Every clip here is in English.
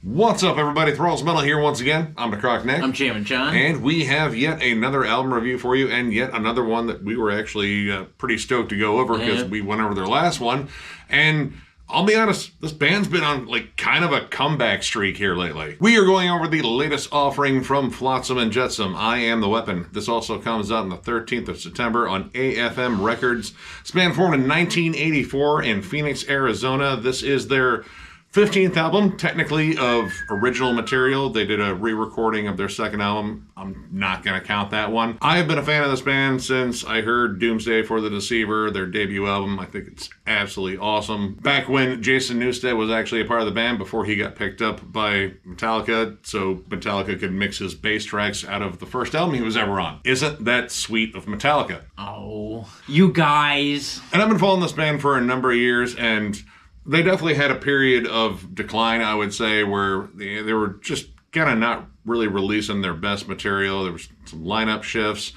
What's up, everybody? Thralls Metal here once again. I'm Necrotic Nick. I'm Jammin, John. And we have yet another album review for you, and yet another one that we were actually pretty stoked to go over because we went over their last one. And I'll be honest, this band's been on kind of a comeback streak here lately. We are going over the latest offering from Flotsam Jetsam, I Am the Weapon. This also comes out on the 13th of September on AFM Records. This band formed in 1984 in Phoenix, Arizona. This is their 15th album, technically, of original material. They did a re-recording of their second album. I'm not going to count that one. I have been a fan of this band since I heard Doomsday for the Deceiver, their debut album. I think it's absolutely awesome. Back when Jason Newsted was actually a part of the band before he got picked up by Metallica, so Metallica could mix his bass tracks out of the first album he was ever on. Isn't that sweet of Metallica? Oh, you guys. And I've been following this band for a number of years, and they definitely had a period of decline, I would say, where they were just kind of not really releasing their best material. There was some lineup shifts.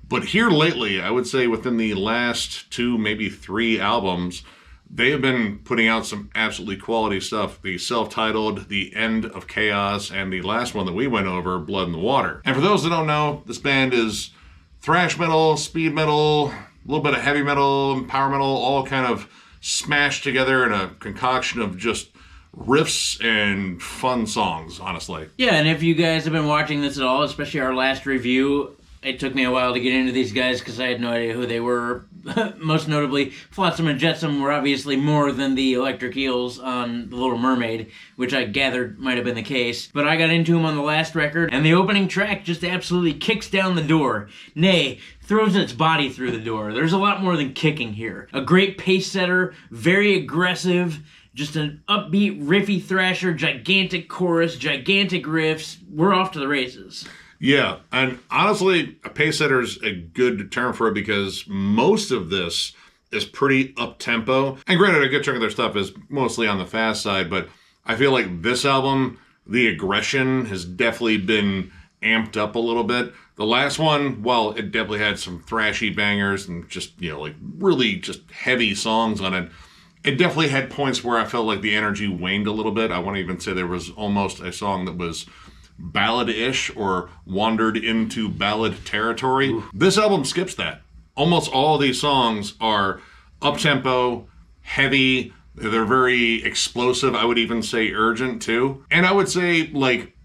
But here lately, I would say within the last 2, maybe 3 albums, they have been putting out some absolutely quality stuff. The self-titled The End of Chaos, and the last one that we went over, Blood in the Water. And for those that don't know, this band is thrash metal, speed metal, a little bit of heavy metal, and power metal, all kind of smashed together in a concoction of just riffs and fun songs, honestly. Yeah, and if you guys have been watching this at all, especially our last review, it took me a while to get into these guys because I had no idea who they were. Most notably, Flotsam and Jetsam were obviously more than the electric eels on The Little Mermaid, which I gathered might have been the case. But I got into them on the last record, and the opening track just absolutely kicks down the door. Nay, throws its body through the door. There's a lot more than kicking here. A great pace setter, very aggressive, just an upbeat, riffy thrasher, gigantic chorus, gigantic riffs. We're off to the races. Yeah, and honestly, a pace setter's a good term for it because most of this is pretty up-tempo. And granted, a good chunk of their stuff is mostly on the fast side, but I feel like this album, the aggression has definitely been amped up a little bit. The last one, while it definitely had some thrashy bangers and just, really just heavy songs on it, it definitely had points where I felt like the energy waned a little bit. I want to even say there was almost a song that was ballad-ish or wandered into ballad territory. Ooh. This album skips that. Almost all of these songs are up-tempo, heavy, they're very explosive, I would even say urgent too. And I would say,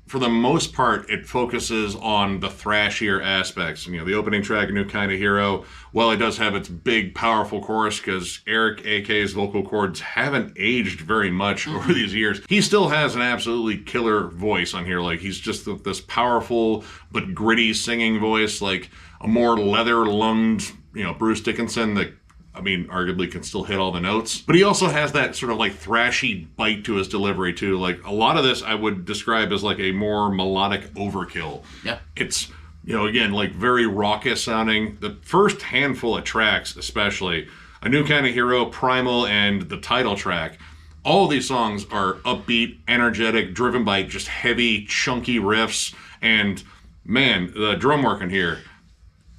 for the most part, it focuses on the thrashier aspects. The opening track, A New Kind of Hero, while it does have its big, powerful chorus, because Eric A.K.'s vocal cords haven't aged very much over these years, he still has an absolutely killer voice on here. He's just this powerful but gritty singing voice, like a more leather-lunged, Bruce Dickinson that arguably can still hit all the notes. But he also has that sort of thrashy bite to his delivery too. A lot of this I would describe as a more melodic overkill. Yeah. It's, again, very raucous sounding. The first handful of tracks, especially, A New Kind of Hero, Primal, and the title track, all of these songs are upbeat, energetic, driven by just heavy, chunky riffs. And man, the drum work in here,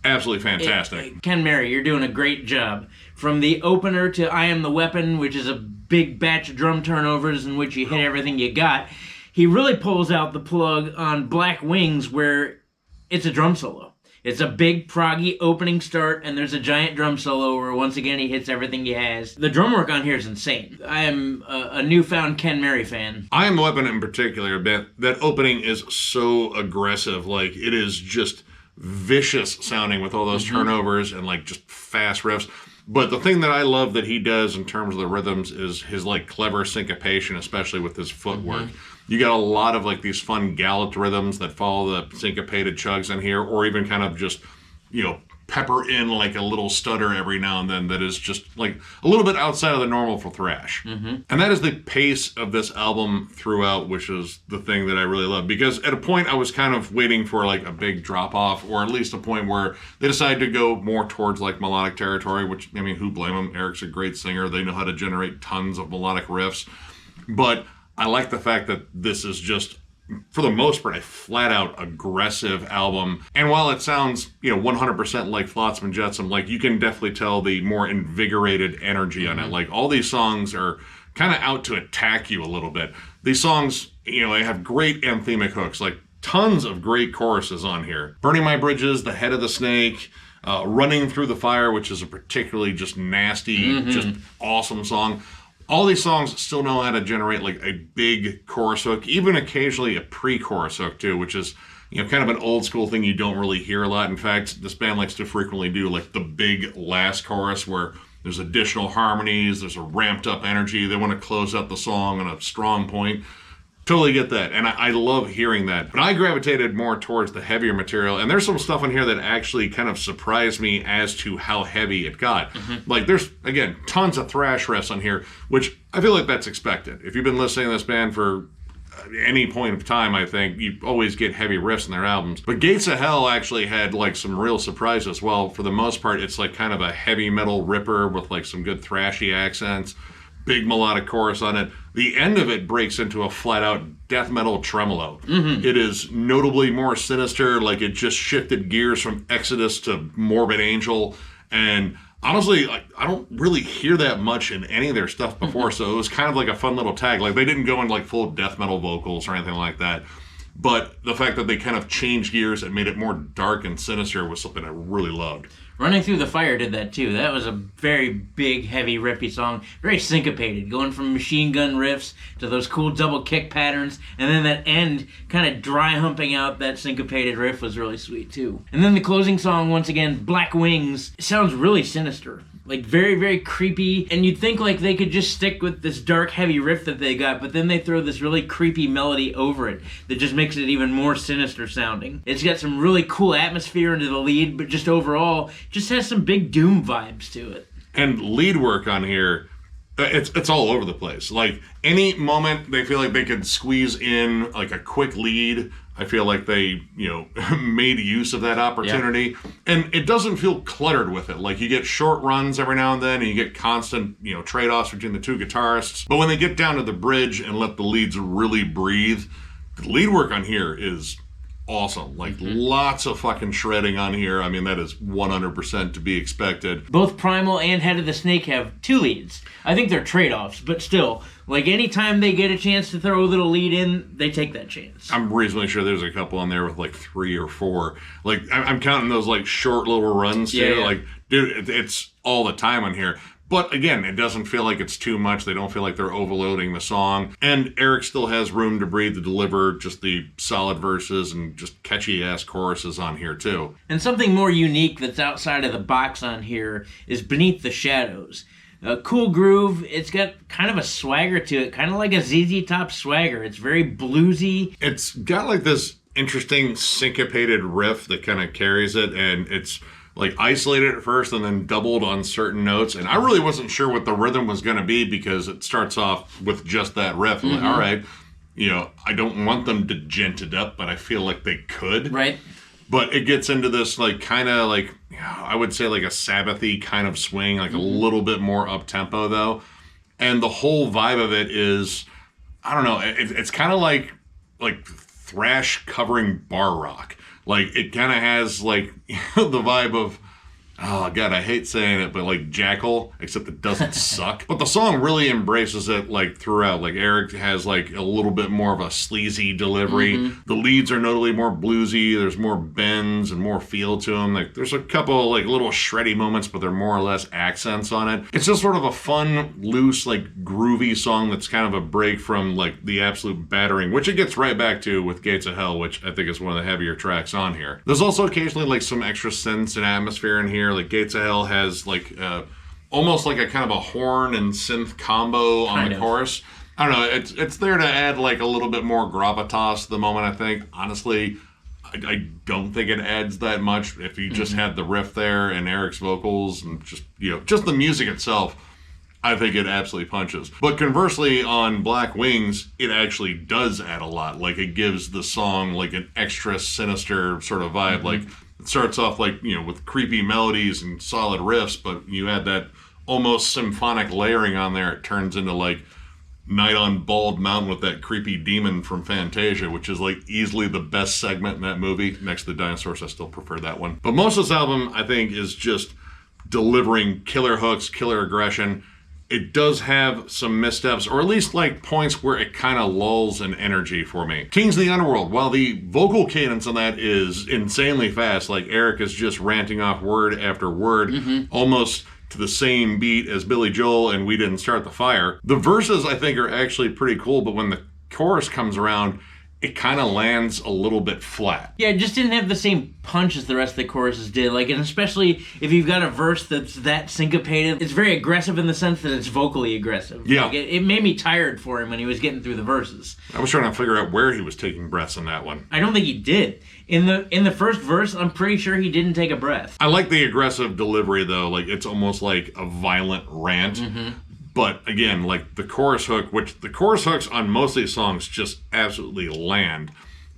absolutely fantastic. Ken Mary, you're doing a great job. From the opener to I Am the Weapon, which is a big batch of drum turnovers in which you hit everything you got, he really pulls out the plug on Black Wings, where it's a drum solo. It's a big, proggy opening start, and there's a giant drum solo where once again he hits everything he has. The drum work on here is insane. I am a newfound Ken Mary fan. I Am the Weapon in particular, that opening is so aggressive. It is just vicious sounding with all those turnovers and just fast riffs. But the thing that I love that he does in terms of the rhythms is his clever syncopation, especially with his footwork. You got a lot of these fun galloped rhythms that follow the syncopated chugs in here, or even kind of just, pepper in a little stutter every now and then that is just a little bit outside of the normal for thrash. And that is the pace of this album throughout, which is the thing that I really love. Because at a point I was kind of waiting for a big drop off, or at least a point where they decided to go more towards melodic territory, which, who blame them? Eric's a great singer. They know how to generate tons of melodic riffs. But I like the fact that this is just, for the most part, a flat-out aggressive album. And while it sounds, 100% like Flotsam Jetsam, you can definitely tell the more invigorated energy on it. All these songs are kind of out to attack you a little bit. These songs, they have great anthemic hooks, like tons of great choruses on here. Burning My Bridges, The Head of the Snake, Running Through the Fire, which is a particularly just nasty, just awesome song. All these songs still know how to generate like a big chorus hook, even occasionally a pre-chorus hook too, which is kind of an old school thing you don't really hear a lot. In fact, this band likes to frequently do like the big last chorus where there's additional harmonies, there's a ramped up energy. They want to close out the song on a strong point. Totally get that, and I love hearing that. But I gravitated more towards the heavier material, and there's some stuff in here that actually kind of surprised me as to how heavy it got. Like, there's, again, tons of thrash riffs on here, which I feel like that's expected. If you've been listening to this band for any point of time, I think, you always get heavy riffs in their albums. But Gates of Hell actually had, like, some real surprises as well. For the most part, it's, like, kind of a heavy metal ripper with, like, some good thrashy accents. Big melodic chorus on it. The end of it breaks into a flat-out death metal tremolo. It is notably more sinister, like it just shifted gears from Exodus to Morbid Angel, and honestly, I don't really hear that much in any of their stuff before, so it was kind of like a fun little tag. Like, they didn't go in like full death metal vocals or anything like that, but the fact that they kind of changed gears and made it more dark and sinister was something I really loved. Running Through the Fire did that too. That was a very big, heavy, riffy song. Very syncopated, going from machine gun riffs to those cool double kick patterns, and then that end kind of dry humping out that syncopated riff was really sweet too. And then the closing song, once again, Black Wings, sounds really sinister. Like, very, very creepy, and you'd think like they could just stick with this dark, heavy riff that they got, but then they throw this really creepy melody over it that just makes it even more sinister sounding. It's got some really cool atmosphere into the lead, but just overall, just has some big Doom vibes to it. And lead work on here, it's all over the place. Like, any moment they feel like they could squeeze in like a quick lead, I feel like they, made use of that opportunity. Yeah. And it doesn't feel cluttered with it. Like, you get short runs every now and then, and you get constant, trade-offs between the two guitarists. But when they get down to the bridge and let the leads really breathe, the lead work on here is awesome. Like, lots of fucking shredding on here. I mean, that is 100% to be expected. Both Primal and Head of the Snake have two leads. I think they're trade-offs, but still, like, anytime they get a chance to throw a little lead in, they take that chance. I'm reasonably sure there's a couple on there with like 3 or 4. Like, I'm counting those like short little runs too. Yeah. Like, dude, it's all the time on here. But again, it doesn't feel like it's too much. They don't feel like they're overloading the song. And Eric still has room to breathe to deliver just the solid verses and just catchy-ass choruses on here, too. And something more unique that's outside of the box on here is Beneath the Shadows. A cool groove. It's got kind of a swagger to it, kind of like a ZZ Top swagger. It's very bluesy. It's got like this interesting syncopated riff that kind of carries it, and it's like isolated at first and then doubled on certain notes. And I really wasn't sure what the rhythm was going to be because it starts off with just that riff. I'm like, all right, I don't want them to gent it up, but I feel like they could. Right. But it gets into this like kind of like, I would say like a Sabbath-y kind of swing, like a little bit more up-tempo though. And the whole vibe of it is, I don't know, it's kind of like thrash covering bar rock. Like, it kind of has, like, the vibe of, oh, God, I hate saying it, but, like, Jackal, except it doesn't suck. But the song really embraces it, like, throughout. Like, Eric has, like, a little bit more of a sleazy delivery. The leads are notably more bluesy. There's more bends and more feel to them. Like, there's a couple, like, little shreddy moments, but they're more or less accents on it. It's just sort of a fun, loose, like, groovy song that's kind of a break from, like, the absolute battering, which it gets right back to with Gates of Hell, which I think is one of the heavier tracks on here. There's also occasionally, like, some extra synths and atmosphere in here. Like, Gates of Hell has, like, almost like a kind of a horn and synth combo on the chorus. I don't know, it's there to add, like, a little bit more gravitas to the moment, I think. Honestly, I don't think it adds that much. If you just had the riff there and Eric's vocals and just the music itself, I think it absolutely punches. But conversely, on Black Wings, it actually does add a lot. Like, it gives the song, like, an extra sinister sort of vibe. Like, it starts off, like, with creepy melodies and solid riffs, but you add that almost symphonic layering on there, it turns into, like, Night on Bald Mountain with that creepy demon from Fantasia, which is, like, easily the best segment in that movie. Next to the dinosaurs, I still prefer that one. But most of this album, I think, is just delivering killer hooks, killer aggression. it does have some missteps, or at least like points where it kind of lulls in energy for me. Kings of the Underworld, while the vocal cadence on that is insanely fast, like Eric is just ranting off word after word, almost to the same beat as Billy Joel and We Didn't Start the Fire. The verses, I think, are actually pretty cool, but when the chorus comes around, it kind of lands a little bit flat. Yeah, it just didn't have the same punch as the rest of the choruses did. Like, and especially if you've got a verse that's that syncopated, it's very aggressive in the sense that it's vocally aggressive. Yeah. Like, it made me tired for him when he was getting through the verses. I was trying to figure out where he was taking breaths in that one. I don't think he did. In the first verse, I'm pretty sure he didn't take a breath. I like the aggressive delivery, though. Like, it's almost like a violent rant. But again, like the chorus hook, which the chorus hooks on most of these songs just absolutely land.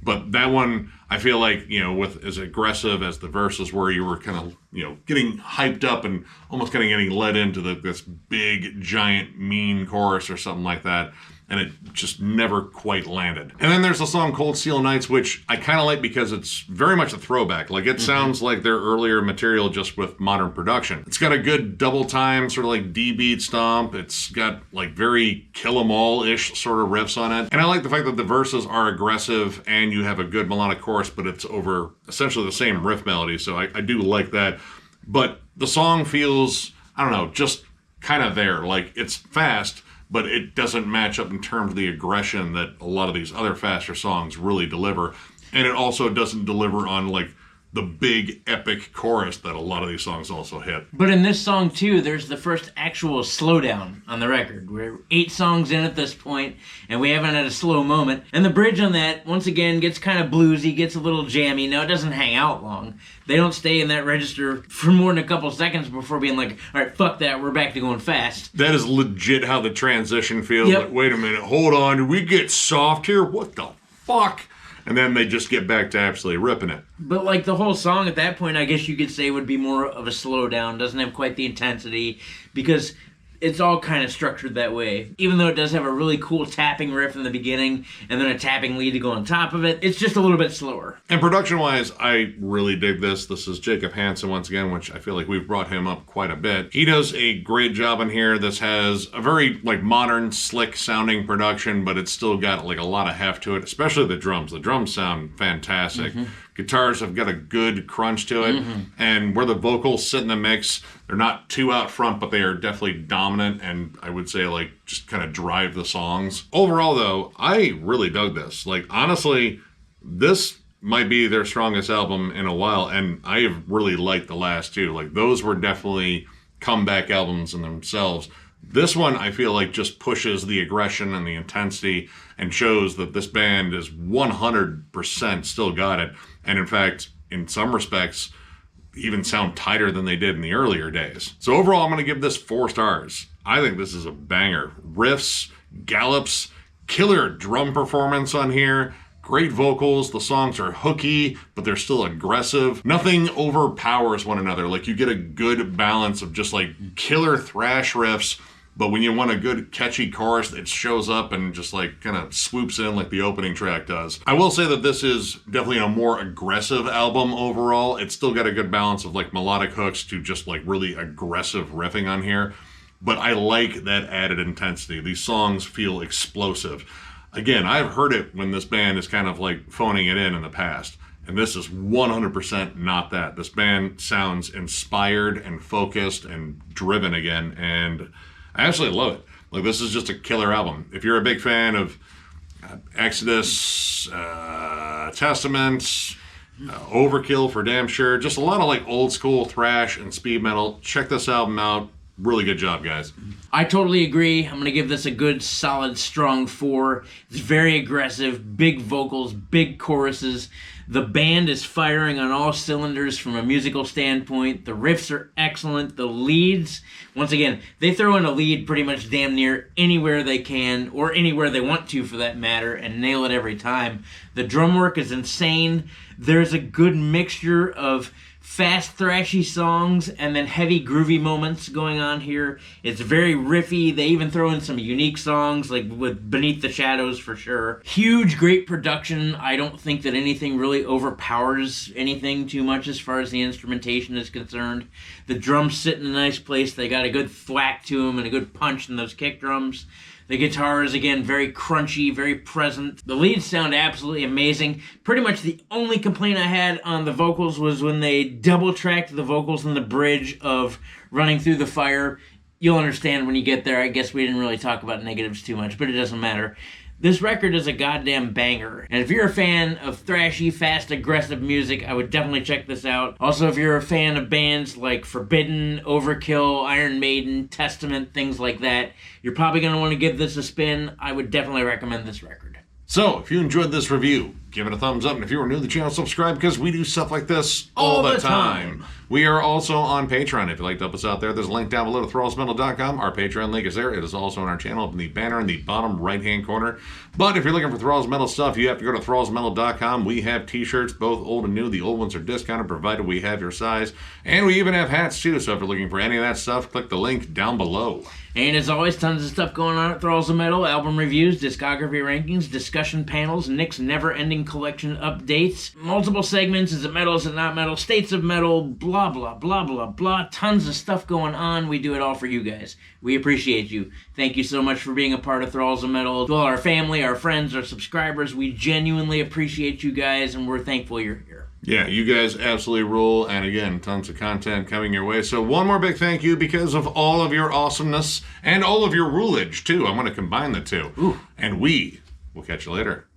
But that one, I feel like, with as aggressive as the verses were, you were kind of, getting hyped up and almost kind of getting led into this big, giant, mean chorus or something like that. And it just never quite landed. And then there's the song Cold Steel Nights, which I kind of like because it's very much a throwback. Like, it sounds like their earlier material just with modern production. It's got a good double time, sort of like D-beat stomp. It's got like very Kill 'Em All-ish sort of riffs on it. And I like the fact that the verses are aggressive and you have a good melodic chorus, but it's over essentially the same riff melody. So I do like that. But the song feels, I don't know, just kind of there. Like, it's fast, but it doesn't match up in terms of the aggression that a lot of these other faster songs really deliver. And it also doesn't deliver on, like, the big epic chorus that a lot of these songs also hit. But in this song, too, there's the first actual slowdown on the record. We're 8 songs in at this point, and we haven't had a slow moment. And the bridge on that, once again, gets kind of bluesy, gets a little jammy. Now, it doesn't hang out long. They don't stay in that register for more than a couple seconds before being like, all right, fuck that, we're back to going fast. That is legit how the transition feels. Yep. Like, wait a minute, hold on, did we get soft here? What the fuck? And then they just get back to absolutely ripping it. But like the whole song at that point, I guess you could say would be more of a slowdown. Doesn't have quite the intensity because it's all kind of structured that way. Even though it does have a really cool tapping riff in the beginning and then a tapping lead to go on top of it, it's just a little bit slower. And production-wise, I really dig this. This is Jacob Hansen once again, which I feel like we've brought him up quite a bit. He does a great job in here. This has a very like modern, slick-sounding production, but it's still got like a lot of heft to it, especially the drums. The drums sound fantastic. Guitars have got a good crunch to it, and where the vocals sit in the mix, they're not too out front, but they are definitely dominant, and I would say, like, just kind of drive the songs. Overall, though, I really dug this. Like, honestly, this might be their strongest album in a while, and I have really liked the last two. Like, those were definitely comeback albums in themselves. This one, I feel like, just pushes the aggression and the intensity and shows that this band is 100% still got it. And in fact, in some respects, even sound tighter than they did in the earlier days. So overall, I'm going to give this 4 stars. I think this is a banger. Riffs, gallops, killer drum performance on here, great vocals. The songs are hooky, but they're still aggressive. Nothing overpowers one another. Like, you get a good balance of just like killer thrash riffs, but when you want a good catchy chorus, it shows up and just like kind of swoops in like the opening track does. I will say that this is definitely a more aggressive album overall. It's still got a good balance of like melodic hooks to just like really aggressive riffing on here. But I like that added intensity. These songs feel explosive. Again, I've heard it when this band is kind of like phoning it in the past. And this is 100% not that. This band sounds inspired and focused and driven again. And I absolutely love it. Like, this is just a killer album. If you're a big fan of Exodus, Testament, Overkill for damn sure, just a lot of like old school thrash and speed metal, check this album out. Really good job, guys. I totally agree. I'm going to give this a good, solid, strong 4. It's very aggressive, big vocals, big choruses. The band is firing on all cylinders from a musical standpoint. The riffs are excellent. The leads, once again, they throw in a lead pretty much damn near anywhere they can, or anywhere they want to for that matter, and nail it every time. The drum work is insane. There's a good mixture of fast thrashy songs and then heavy groovy moments going on here. It's very riffy. They even throw in some unique songs like with Beneath the Shadows for sure. Huge, great production. I don't think that anything really overpowers anything too much as far as the instrumentation is concerned. The drums sit in a nice place. They got a good thwack to them and a good punch in those kick drums. The guitars, again, very crunchy, very present. The leads sound absolutely amazing. Pretty much the only complaint I had on the vocals was when they double-tracked the vocals in the bridge of Running Through the Fire. You'll understand when you get there. I guess we didn't really talk about negatives too much, but it doesn't matter. This record is a goddamn banger. And if you're a fan of thrashy, fast, aggressive music, I would definitely check this out. Also, if you're a fan of bands like Forbidden, Overkill, Iron Maiden, Testament, things like that, you're probably going to want to give this a spin. I would definitely recommend this record. So, if you enjoyed this review, give it a thumbs up. And if you are new to the channel, subscribe because we do stuff like this all the time. We are also on Patreon. If you'd like to help us out there, there's a link down below to thrallsmetal.com. Our Patreon link is there. It is also on our channel up in the banner in the bottom right-hand corner. But if you're looking for Thralls Metal stuff, you have to go to thrallsmetal.com. We have t-shirts, both old and new. The old ones are discounted, provided we have your size. And we even have hats, too. So if you're looking for any of that stuff, click the link down below. And as always, tons of stuff going on at Thralls of Metal. Album reviews, discography rankings, discussion panels, Nick's never-ending collection updates, multiple segments, is it metal, is it not metal, states of metal, blah, blah, blah, blah, blah. Tons of stuff going on. We do it all for you guys. We appreciate you. Thank you so much for being a part of Thralls of Metal. To all our family, our friends, our subscribers, we genuinely appreciate you guys, and we're thankful you're here. Yeah, you guys absolutely rule, and again, tons of content coming your way. So one more big thank you because of all of your awesomeness and all of your rulage, too. I'm going to combine the two. Ooh. And we will catch you later.